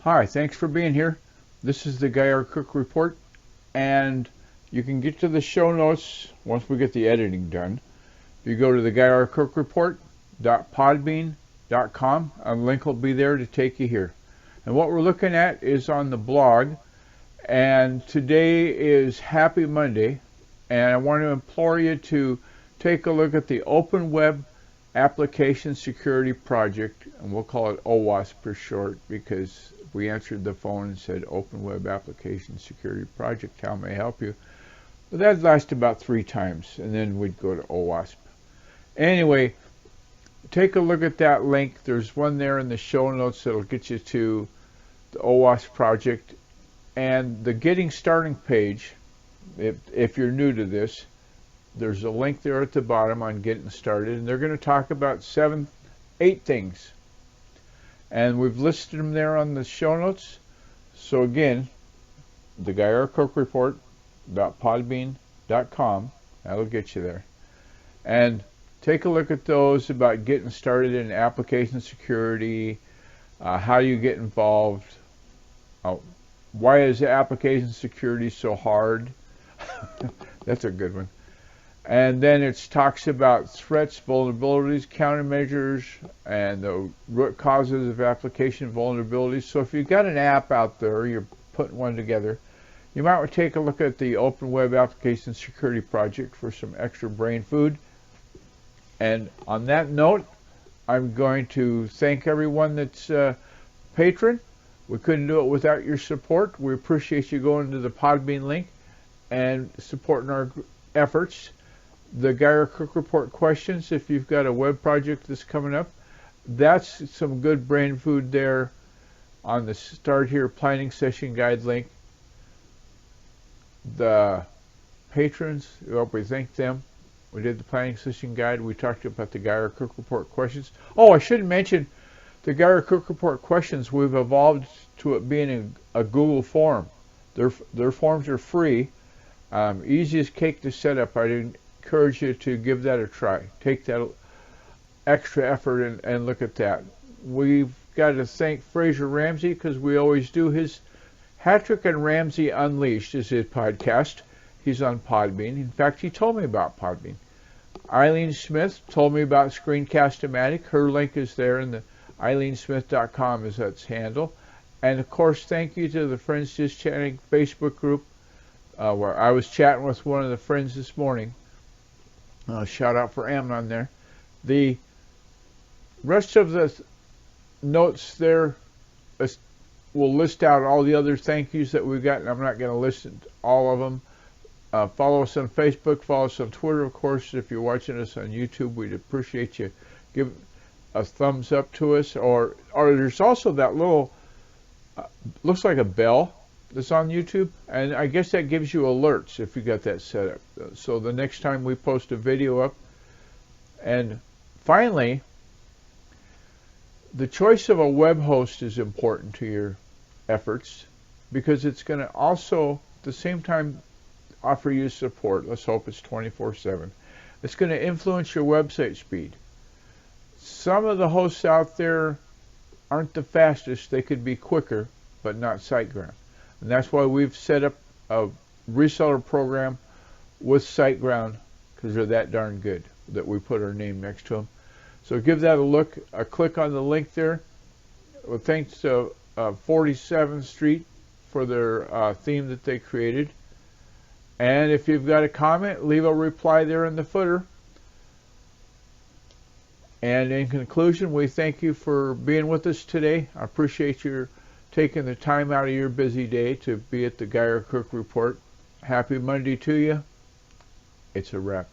Hi, thanks for being here. This is the Guy R. Cook Report, and you can get to the show notes once we get the editing done. If you go to the GuyRCookReport.podbean.com, a link will be there to take you here. And what we're looking at is on the blog, and today is Happy Monday, and I want to implore you to take a look at the Open Web Application Security Project, and we'll call it OWASP for short because we answered the phone and said Open Web Application Security Project, how may I help you? But that'd last about 3 times, and then we'd go to OWASP. Anyway, take a look at that link. There's one there in the show notes that'll get you to the OWASP project. And the Getting Starting page, if you're new to this, there's a link there at the bottom on Getting Started, and they're going to talk about 8 things. And we've listed them there on the show notes. So again, the GuyRCookReport.podbean.com, that'll get you there. And take a look at those about getting started in application security, how you get involved, why is application security so hard? That's a good one. And then it talks about threats, vulnerabilities, countermeasures, and the root causes of application vulnerabilities. So if you've got an app out there, you're putting one together, you might want to take a look at the Open Web Application Security Project for some extra brain food. And on that note, I'm going to thank everyone that's a patron. We couldn't do it without your support. We appreciate you going to the Podbean link and supporting our efforts. The Guy R. Cook Report questions, if you've got a web project that's coming up, that's some good brain food there on the Start Here Planning Session Guide link. The patrons, well, we thank them. We did the Planning Session Guide. We talked about the Guy R. Cook Report questions. Oh, I should mention the Guy R. Cook Report questions. We've evolved to it being a Google form. Their forms are free. Easy as cake to set up. I'd encourage you to give that a try. Take that extra effort and look at that. We've got to thank Fraser Ramsey because we always do. His Hattrick and Ramsey Unleashed is his podcast. He's on Podbean. In fact, he told me about Podbean. Eileen Smith told me about Screencast-O-Matic. Her link is there in the eileensmith.com is its handle. And of course, thank you to the Friends Just Chatting Facebook group where I was chatting with one of the friends this morning. Shout out for Amnon there. The rest of the notes there will list out all the other thank yous that we've got, and I'm not going to list all of them. Follow us on Facebook, follow us on Twitter, of course. If you're watching us on YouTube, we'd appreciate you give a thumbs up to us. Or there's also that little, looks like a bell that's on YouTube, and I guess that gives you alerts if you got that set up. So the next time we post a video up. And finally, the choice of a web host is important to your efforts because it's going to also, at the same time, offer you support. Let's hope it's 24/7. It's going to influence your website speed. Some of the hosts out there aren't the fastest. They could be quicker, but not SiteGround. And that's why we've set up a reseller program with SiteGround because they're that darn good that we put our name next to them. So give that a look. Click on the link there. Well, thanks to 47th Street for their theme that they created. And if you've got a comment, leave a reply there in the footer. And in conclusion, we thank you for being with us today. I appreciate your taking the time out of your busy day to be at the Guy R. Cook Report. Happy Monday to you. It's a wrap.